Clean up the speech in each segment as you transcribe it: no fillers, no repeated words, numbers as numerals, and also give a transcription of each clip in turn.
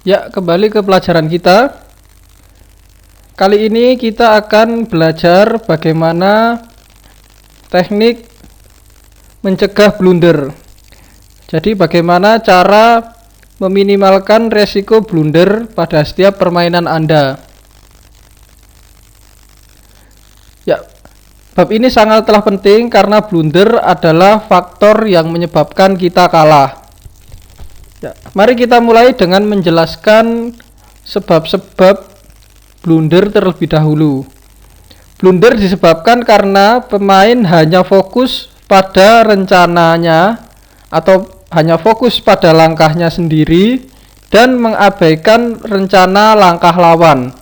Ya, kembali ke pelajaran kita. Kali ini kita akan belajar bagaimana teknik mencegah blunder. Jadi bagaimana cara meminimalkan resiko blunder pada setiap permainan Anda. Ya, bab ini sangatlah penting karena blunder adalah faktor yang menyebabkan kita kalah. Ya, mari kita mulai dengan menjelaskan sebab-sebab blunder terlebih dahulu. Blunder disebabkan karena pemain hanya fokus pada rencananya atau hanya fokus pada langkahnya sendiri dan mengabaikan rencana langkah lawan.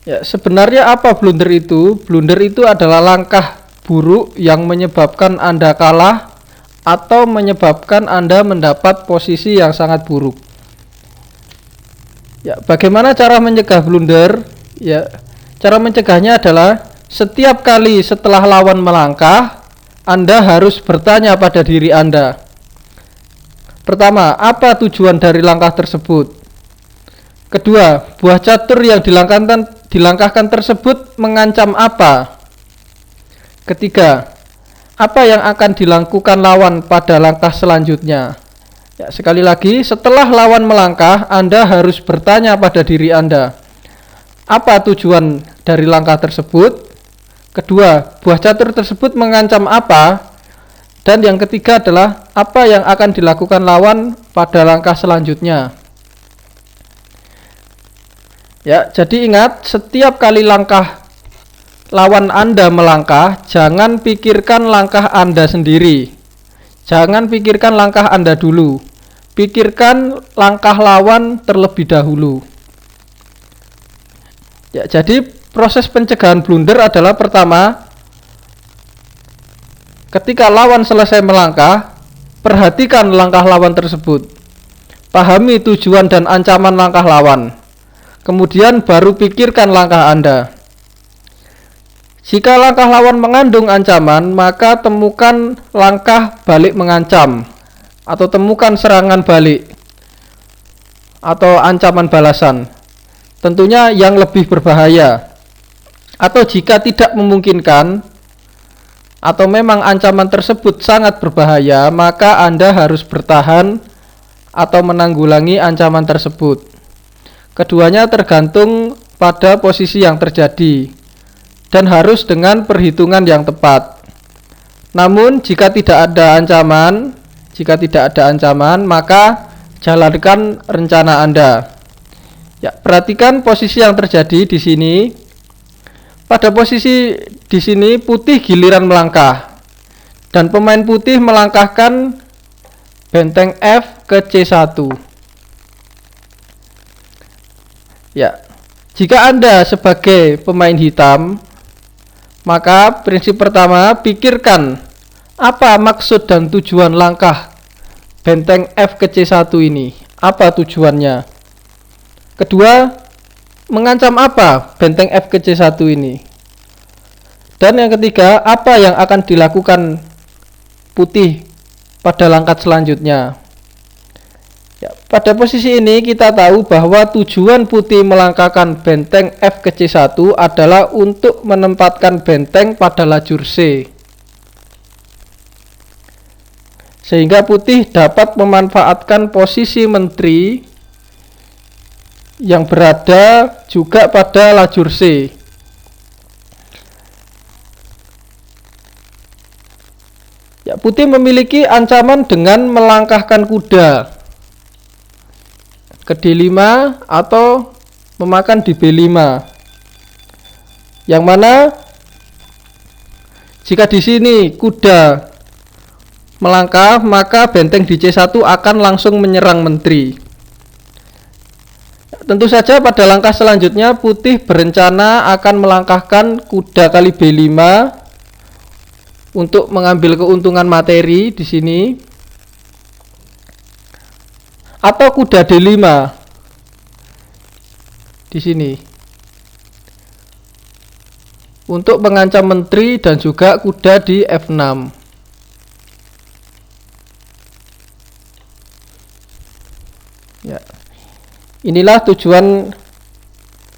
Ya, sebenarnya apa blunder itu? Blunder itu adalah langkah buruk yang menyebabkan Anda kalah atau menyebabkan Anda mendapat posisi yang sangat buruk. Ya, bagaimana cara mencegah blunder? Ya, cara mencegahnya adalah setiap kali setelah lawan melangkah, Anda harus bertanya pada diri Anda. Pertama, apa tujuan dari langkah tersebut? Kedua, buah catur yang dilangkahkan tersebut mengancam apa? Ketiga, apa yang akan dilakukan lawan pada langkah selanjutnya? Ya, sekali lagi, setelah lawan melangkah, Anda harus bertanya pada diri Anda, apa tujuan dari langkah tersebut? Kedua, buah catur tersebut mengancam apa? Dan yang ketiga adalah, apa yang akan dilakukan lawan pada langkah selanjutnya? Ya, jadi ingat, setiap kali langkah lawan Anda melangkah, jangan pikirkan langkah Anda sendiri. Jangan pikirkan langkah Anda dulu. Pikirkan langkah lawan terlebih dahulu. Ya, jadi proses pencegahan blunder adalah pertama, ketika lawan selesai melangkah, perhatikan langkah lawan tersebut. Pahami tujuan dan ancaman langkah lawan. Kemudian baru pikirkan langkah Anda. Jika langkah lawan mengandung ancaman, maka temukan langkah balik mengancam atau temukan serangan balik atau ancaman balasan. Tentunya yang lebih berbahaya. Atau jika tidak memungkinkan atau memang ancaman tersebut sangat berbahaya, maka Anda harus bertahan atau menanggulangi ancaman tersebut. Keduanya tergantung pada posisi yang terjadi dan harus dengan perhitungan yang tepat. Namun jika tidak ada ancaman, maka jalankan rencana Anda. Ya, perhatikan posisi yang terjadi di sini. Pada posisi di sini putih giliran melangkah. Dan pemain putih melangkahkan benteng F ke C1. Ya, jika Anda sebagai pemain hitam, maka prinsip pertama, pikirkan apa maksud dan tujuan langkah benteng F ke C1 ini. Apa tujuannya? Kedua, mengancam apa benteng F ke C1 ini? Dan yang ketiga, apa yang akan dilakukan putih pada langkah selanjutnya? Ya, pada posisi ini kita tahu bahwa tujuan putih melangkahkan benteng F ke C1 adalah untuk menempatkan benteng pada lajur C. Sehingga putih dapat memanfaatkan posisi menteri yang berada juga pada lajur C. Ya, putih memiliki ancaman dengan melangkahkan kuda ke D5 atau memakan di B5. Yang mana jika di sini kuda melangkah, maka benteng di C1 akan langsung menyerang menteri. Tentu saja pada langkah selanjutnya putih berencana akan melangkahkan kuda kali B5 untuk mengambil keuntungan materi di sini. Atau kuda D5 di sini untuk mengancam menteri dan juga kuda di F6. Ya. Inilah tujuan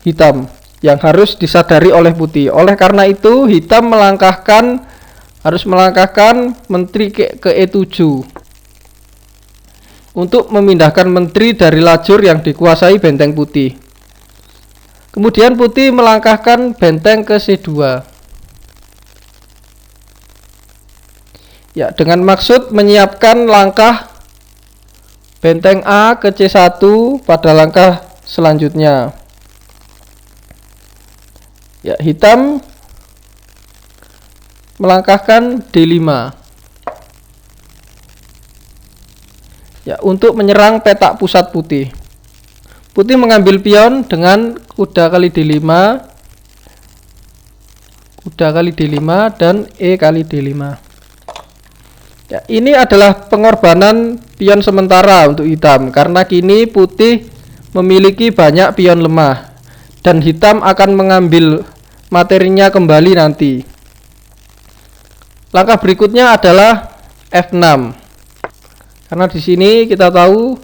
hitam yang harus disadari oleh putih. Oleh karena itu hitam harus melangkahkan menteri ke E7 untuk memindahkan menteri dari lajur yang dikuasai benteng putih. Kemudian putih melangkahkan benteng ke C2. Ya, dengan maksud menyiapkan langkah benteng A ke C1 pada langkah selanjutnya. Ya, hitam melangkahkan D5. Ya, untuk menyerang petak pusat putih. Putih mengambil pion dengan kuda kali D5, dan E kali D5. Ya, ini adalah pengorbanan pion sementara untuk hitam karena kini putih memiliki banyak pion lemah dan hitam akan mengambil materinya kembali nanti. Langkah berikutnya adalah F6. Karena di sini kita tahu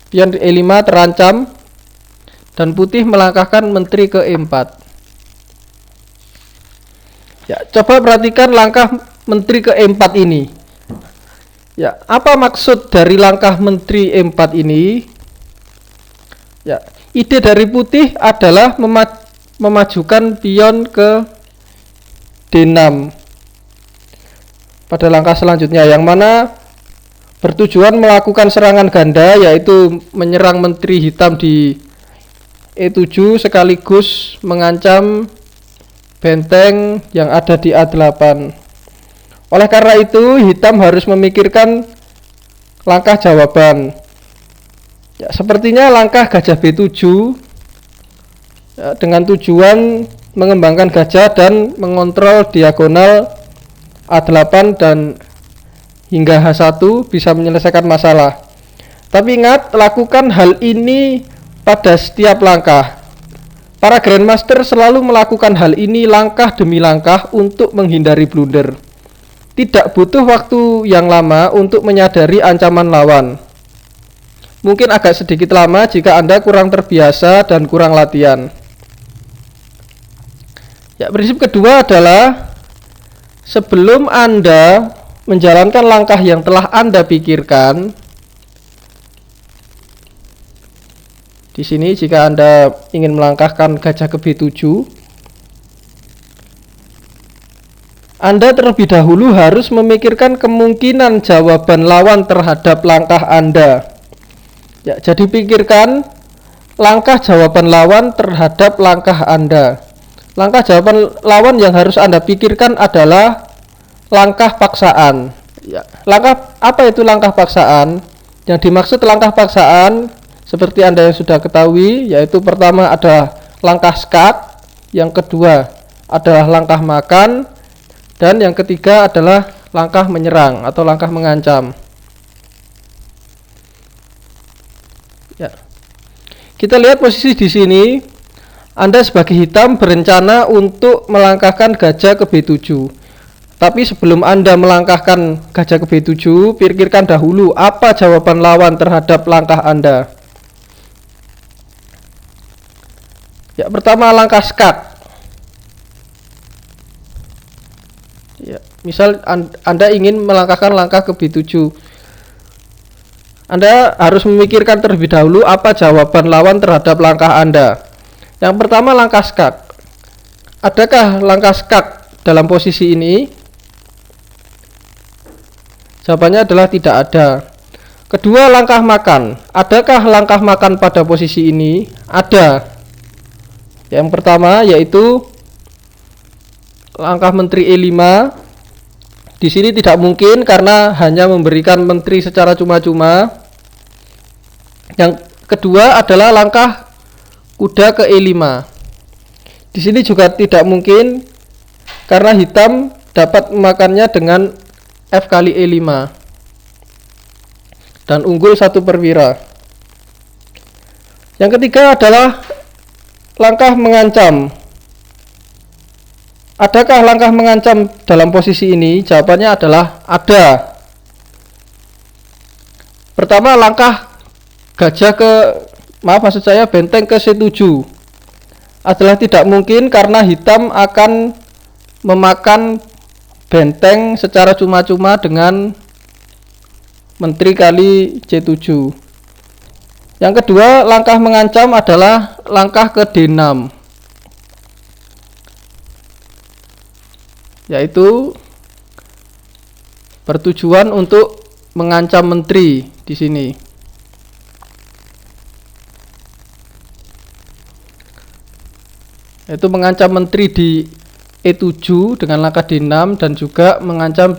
pion E5 terancam dan putih melangkahkan menteri ke E4. Ya, coba perhatikan langkah menteri ke E4 ini. Ya, apa maksud dari langkah menteri E4 ini? Ya, ide dari putih adalah memajukan pion ke D6 pada langkah selanjutnya, yang mana bertujuan melakukan serangan ganda, yaitu menyerang menteri hitam di E7 sekaligus mengancam benteng yang ada di A8. Oleh karena itu hitam harus memikirkan langkah jawaban. Ya, sepertinya langkah gajah B7 ya, dengan tujuan mengembangkan gajah dan mengontrol diagonal A8 dan hingga H1 bisa menyelesaikan masalah. Tapi ingat, lakukan hal ini pada setiap langkah. Para Grandmaster selalu melakukan hal ini langkah demi langkah untuk menghindari blunder. Tidak butuh waktu yang lama untuk menyadari ancaman lawan. Mungkin agak sedikit lama jika Anda kurang terbiasa dan kurang latihan. Ya, prinsip kedua adalah sebelum Anda menjalankan langkah yang telah Anda pikirkan, di sini jika Anda ingin melangkahkan gajah ke B7, Anda terlebih dahulu harus memikirkan kemungkinan jawaban lawan terhadap langkah Anda. Ya, jadi pikirkan langkah jawaban lawan terhadap langkah Anda. Langkah jawaban lawan yang harus Anda pikirkan adalah langkah paksaan. Ya, langkah apa itu langkah paksaan? Yang dimaksud langkah paksaan seperti Anda yang sudah ketahui, yaitu pertama ada langkah skat, yang kedua adalah langkah makan, dan yang ketiga adalah langkah menyerang atau langkah mengancam. Ya. Kita lihat posisi di sini. Anda sebagai hitam berencana untuk melangkahkan gajah ke B7. Tapi sebelum Anda melangkahkan gajah ke B7, pikirkan dahulu apa jawaban lawan terhadap langkah Anda. Ya, pertama langkah skat. Ya, misal Anda ingin melangkahkan langkah ke B7. Anda harus memikirkan terlebih dahulu apa jawaban lawan terhadap langkah Anda. Yang pertama langkah skat. Adakah langkah skat dalam posisi ini? Jawabannya adalah tidak ada. Kedua, langkah makan. Adakah langkah makan pada posisi ini? Ada. Yang pertama yaitu langkah menteri E5. Di sini tidak mungkin karena hanya memberikan menteri secara cuma-cuma. Yang kedua adalah langkah kuda ke E5. Di sini juga tidak mungkin karena hitam dapat memakannya dengan F kali E5 dan unggul 1 perwira. Yang ketiga adalah langkah mengancam. Adakah langkah mengancam dalam posisi ini? Jawabannya adalah ada. Pertama, langkah gajah ke maksud saya benteng ke C7 adalah tidak mungkin karena hitam akan memakan benteng secara cuma-cuma dengan menteri kali C7. Yang kedua, langkah mengancam adalah langkah ke D6, yaitu bertujuan untuk mengancam menteri di sini. Yaitu mengancam menteri di E7 dengan langkah D6 dan juga mengancam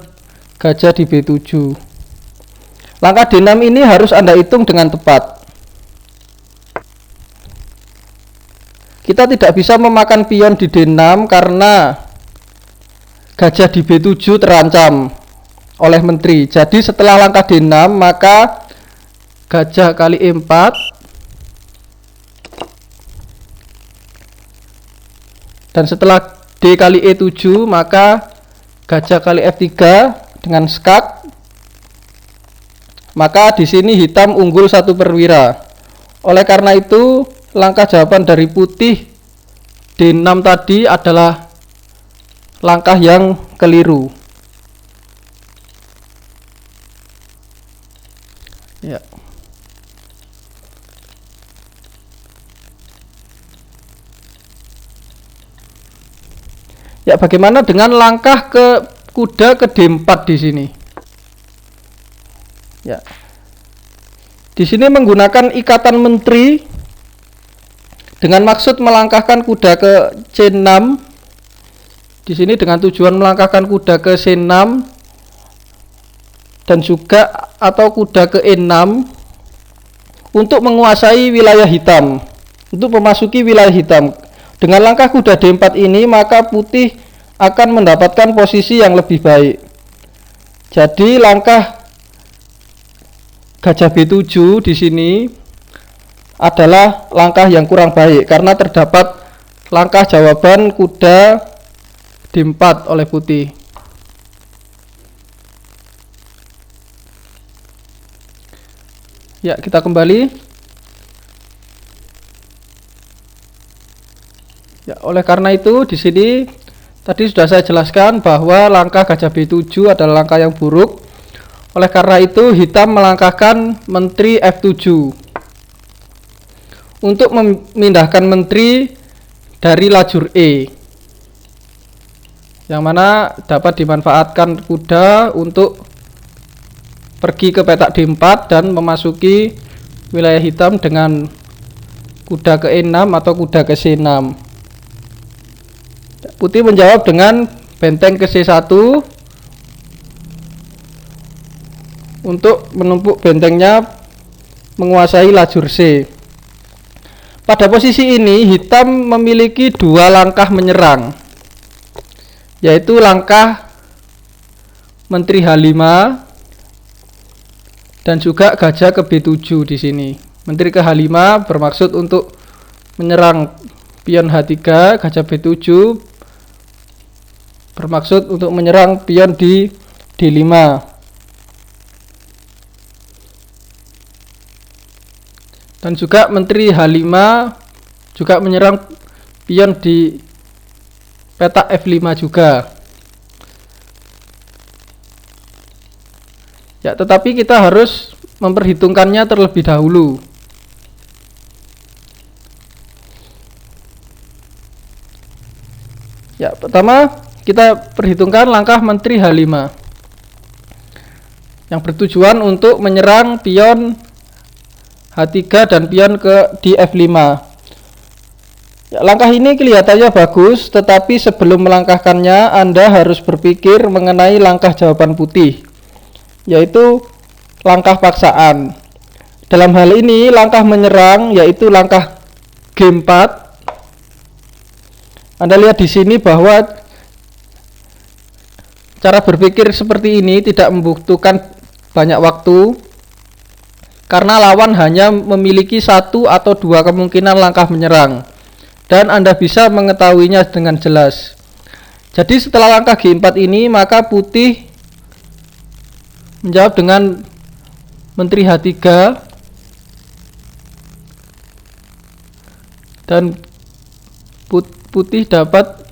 gajah di B7. Langkah D6 ini harus Anda hitung dengan tepat. Kita tidak bisa memakan pion di D6 karena gajah di B7 terancam oleh menteri. Jadi setelah langkah D6 maka gajah kali E4 dan setelah D kali E7 maka gajah kali F3 dengan skak. Maka di sini hitam unggul 1 perwira. Oleh karena itu langkah jawaban dari putih D6 tadi adalah langkah yang keliru. Ya. Ya, bagaimana dengan langkah ke kuda ke D4 di sini? Ya. Di sini menggunakan ikatan menteri dengan maksud melangkahkan kuda ke C6. Di sini dengan tujuan melangkahkan kuda ke C6 dan juga atau kuda ke E6 untuk menguasai wilayah hitam, untuk memasuki wilayah hitam. Dengan langkah kuda D4 ini maka putih akan mendapatkan posisi yang lebih baik. Jadi langkah gajah B7 di sini adalah langkah yang kurang baik karena terdapat langkah jawaban kuda D4 oleh putih. Ya, kita kembali. Ya, oleh karena itu di sini tadi sudah saya jelaskan bahwa langkah gajah B7 adalah langkah yang buruk. Oleh karena itu hitam melangkahkan menteri F7 untuk memindahkan menteri dari lajur E, yang mana dapat dimanfaatkan kuda untuk pergi ke petak D4 dan memasuki wilayah hitam dengan kuda ke E6 atau kuda ke C6. Putih menjawab dengan benteng ke C1 untuk menumpuk bentengnya menguasai lajur C. Pada posisi ini hitam memiliki 2 langkah menyerang, yaitu langkah menteri H5 dan juga gajah ke B7 di sini. Menteri ke H5 bermaksud untuk menyerang pion H3, gajah B7 bermaksud untuk menyerang pion di D5. Dan juga menteri H5 juga menyerang pion di petak F5 juga. Ya, tetapi kita harus memperhitungkannya terlebih dahulu. Ya, pertama kita perhitungkan langkah menteri H5 yang bertujuan untuk menyerang pion H3 dan pion di F5. Ya, langkah ini kelihatannya bagus, tetapi sebelum melangkahkannya Anda harus berpikir mengenai langkah jawaban putih, yaitu langkah paksaan. Dalam hal ini langkah menyerang yaitu langkah G4. Anda lihat di sini bahwa cara berpikir seperti ini tidak membutuhkan banyak waktu karena lawan hanya memiliki 1 atau 2 kemungkinan langkah menyerang dan Anda bisa mengetahuinya dengan jelas. Jadi setelah langkah G4 ini maka putih menjawab dengan menteri H3 dan putih dapat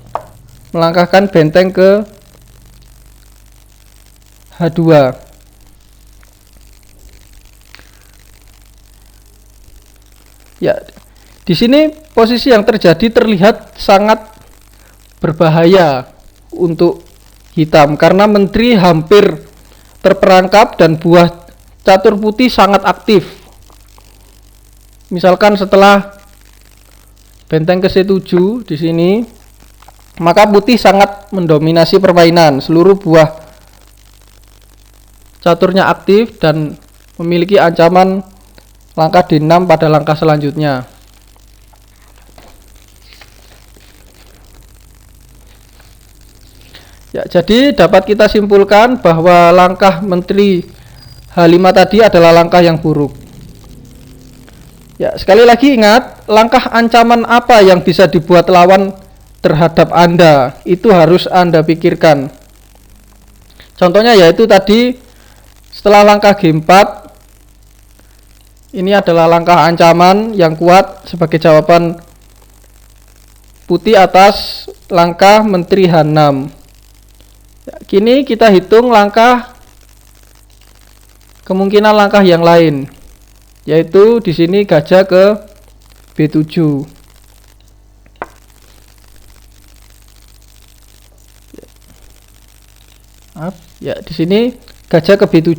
melangkahkan benteng ke H2. Ya, di sini posisi yang terjadi terlihat sangat berbahaya untuk hitam karena menteri hampir terperangkap dan buah catur putih sangat aktif. Misalkan setelah benteng ke C7 di sini, maka putih sangat mendominasi permainan. Seluruh buah caturnya aktif dan memiliki ancaman langkah D6 pada langkah selanjutnya. Ya, jadi dapat kita simpulkan bahwa langkah menteri H5 tadi adalah langkah yang buruk. Ya, sekali lagi ingat, langkah ancaman apa yang bisa dibuat lawan terhadap Anda, itu harus Anda pikirkan. Contohnya yaitu tadi setelah langkah G4, ini adalah langkah ancaman yang kuat sebagai jawaban putih atas langkah menteri H6. Kini kita hitung kemungkinan langkah yang lain, yaitu di sini gajah ke B7. Ya, di sini gajah ke B7.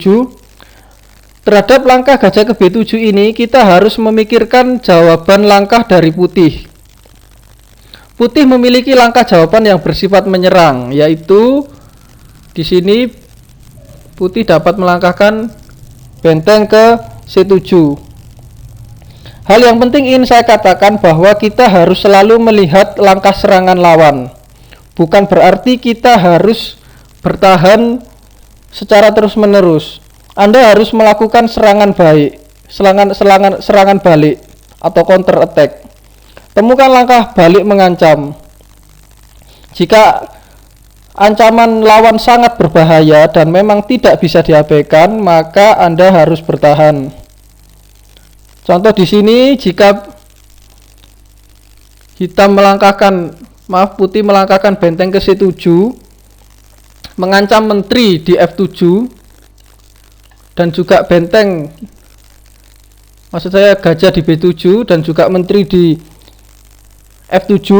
Terhadap langkah gajah ke B7 ini kita harus memikirkan jawaban langkah dari putih. Putih memiliki langkah jawaban yang bersifat menyerang, yaitu di sini putih dapat melangkahkan benteng ke C7. Hal yang penting ingin saya katakan bahwa kita harus selalu melihat langkah serangan lawan. Bukan berarti kita harus bertahan secara terus-menerus. Anda harus melakukan serangan balik atau counter attack. Temukan langkah balik mengancam. Jika ancaman lawan sangat berbahaya dan memang tidak bisa diabaikan, maka Anda harus bertahan. Contoh di sini, jika putih melangkahkan benteng ke C7, mengancam menteri di F7, dan juga benteng, maksud saya gajah di B7 dan juga menteri di F7,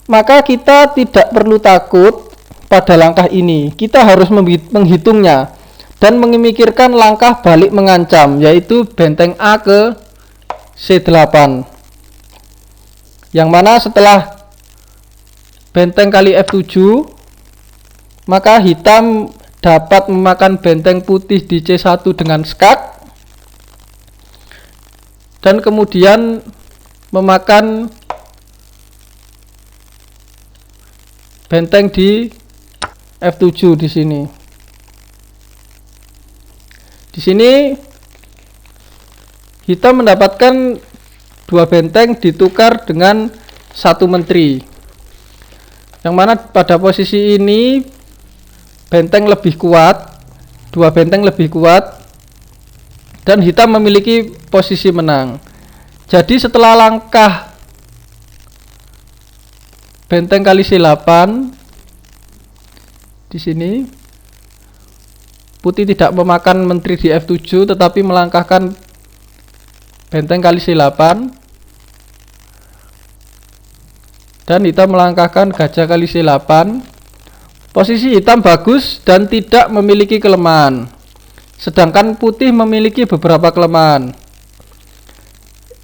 maka kita tidak perlu takut pada langkah ini. Kita harus menghitungnya dan memikirkan langkah balik mengancam, yaitu benteng A ke C8, yang mana setelah benteng kali F7, maka hitam dapat memakan benteng putih di C1 dengan skak, dan kemudian memakan benteng di F7 di sini. Di sini hitam mendapatkan 2 benteng ditukar dengan 1 menteri, yang mana pada posisi ini benteng lebih kuat, 2 benteng lebih kuat, dan hitam memiliki posisi menang. Jadi setelah langkah benteng kali C8 di sini, putih tidak memakan menteri di F7 tetapi melangkahkan benteng kali C8, dan hitam melangkahkan gajah kali C8. Posisi hitam bagus dan tidak memiliki kelemahan, sedangkan putih memiliki beberapa kelemahan.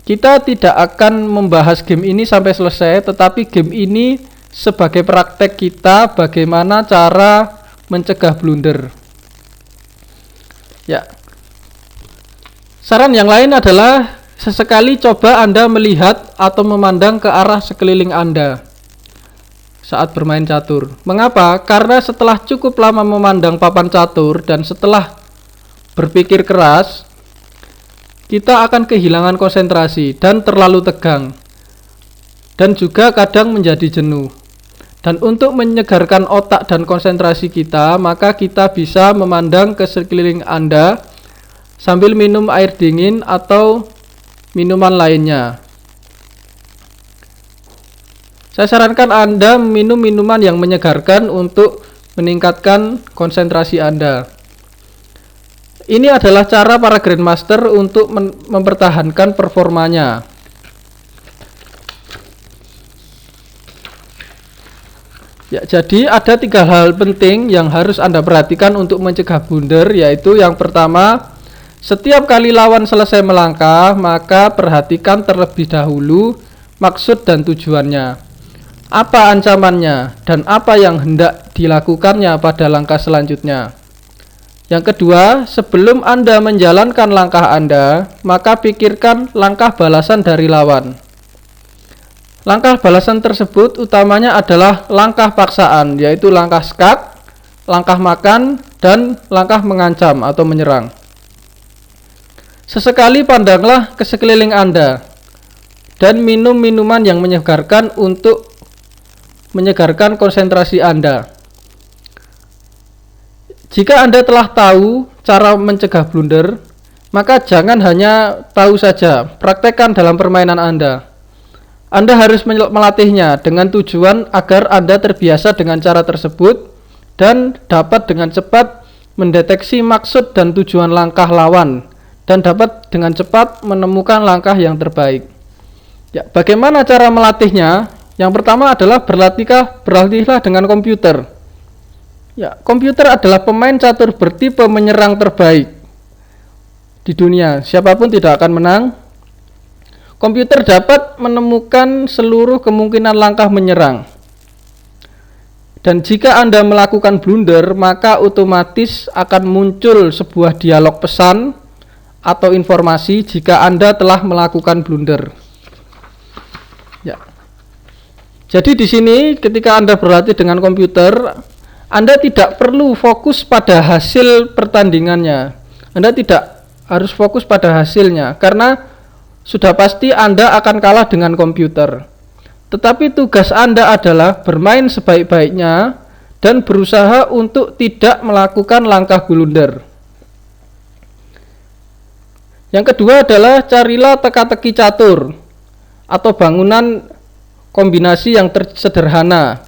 Kita tidak akan membahas game ini sampai selesai, tetapi game ini sebagai praktek kita bagaimana cara mencegah blunder. Ya. Saran yang lain adalah sesekali coba Anda melihat atau memandang ke arah sekeliling Anda saat bermain catur. Mengapa? Karena setelah cukup lama memandang papan catur dan setelah berpikir keras, kita akan kehilangan konsentrasi dan terlalu tegang, dan juga kadang menjadi jenuh. Dan untuk menyegarkan otak dan konsentrasi kita, maka kita bisa memandang ke sekeliling Anda sambil minum air dingin atau minuman lainnya. Saya sarankan Anda minum minuman yang menyegarkan untuk meningkatkan konsentrasi Anda. Ini adalah cara para Grandmaster untuk mempertahankan performanya. Ya, jadi ada 3 hal penting yang harus Anda perhatikan untuk mencegah blunder, yaitu yang pertama, setiap kali lawan selesai melangkah, maka perhatikan terlebih dahulu maksud dan tujuannya. Apa ancamannya dan apa yang hendak dilakukannya pada langkah selanjutnya. Yang kedua, sebelum Anda menjalankan langkah Anda, maka pikirkan langkah balasan dari lawan. Langkah balasan tersebut utamanya adalah langkah paksaan, yaitu langkah skat, langkah makan, dan langkah mengancam atau menyerang. Sesekali pandanglah ke sekeliling Anda dan minum minuman yang menyegarkan untuk menyegarkan konsentrasi Anda. Jika Anda telah tahu cara mencegah blunder, maka jangan hanya tahu saja, praktekkan dalam permainan Anda. Anda harus melatihnya dengan tujuan agar Anda terbiasa dengan cara tersebut dan dapat dengan cepat mendeteksi maksud dan tujuan langkah lawan dan dapat dengan cepat menemukan langkah yang terbaik. Ya, bagaimana cara melatihnya? Yang pertama adalah berlatihlah dengan komputer. Ya, komputer adalah pemain catur bertipe menyerang terbaik di dunia. Siapapun tidak akan menang. Komputer dapat menemukan seluruh kemungkinan langkah menyerang. Dan jika Anda melakukan blunder, maka otomatis akan muncul sebuah dialog pesan atau informasi jika Anda telah melakukan blunder. Ya. Jadi di sini ketika Anda berlatih dengan komputer, Anda tidak perlu fokus pada hasil pertandingannya. Anda tidak harus fokus pada hasilnya karena sudah pasti Anda akan kalah dengan komputer. Tetapi tugas Anda adalah bermain sebaik-baiknya dan berusaha untuk tidak melakukan langkah blunder. Yang kedua adalah carilah teka-teki catur atau bangunan kombinasi yang sederhana.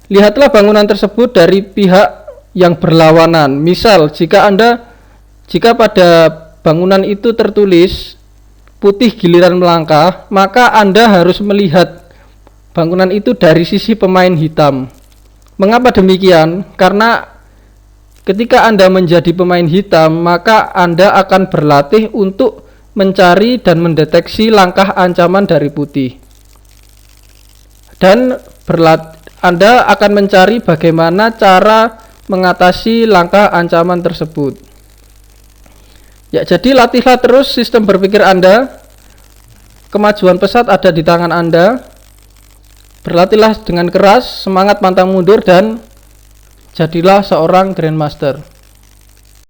Lihatlah bangunan tersebut dari pihak yang berlawanan. Misal, jika pada bangunan itu tertulis putih giliran melangkah, maka Anda harus melihat bangunan itu dari sisi pemain hitam. Mengapa demikian? Karena ketika Anda menjadi pemain hitam, maka Anda akan berlatih untuk mencari dan mendeteksi langkah ancaman dari putih. Dan Anda akan mencari bagaimana cara mengatasi langkah ancaman tersebut. Ya, jadi latihlah terus sistem berpikir Anda. Kemajuan pesat ada di tangan Anda. Berlatihlah dengan keras, semangat pantang mundur, dan jadilah seorang Grandmaster.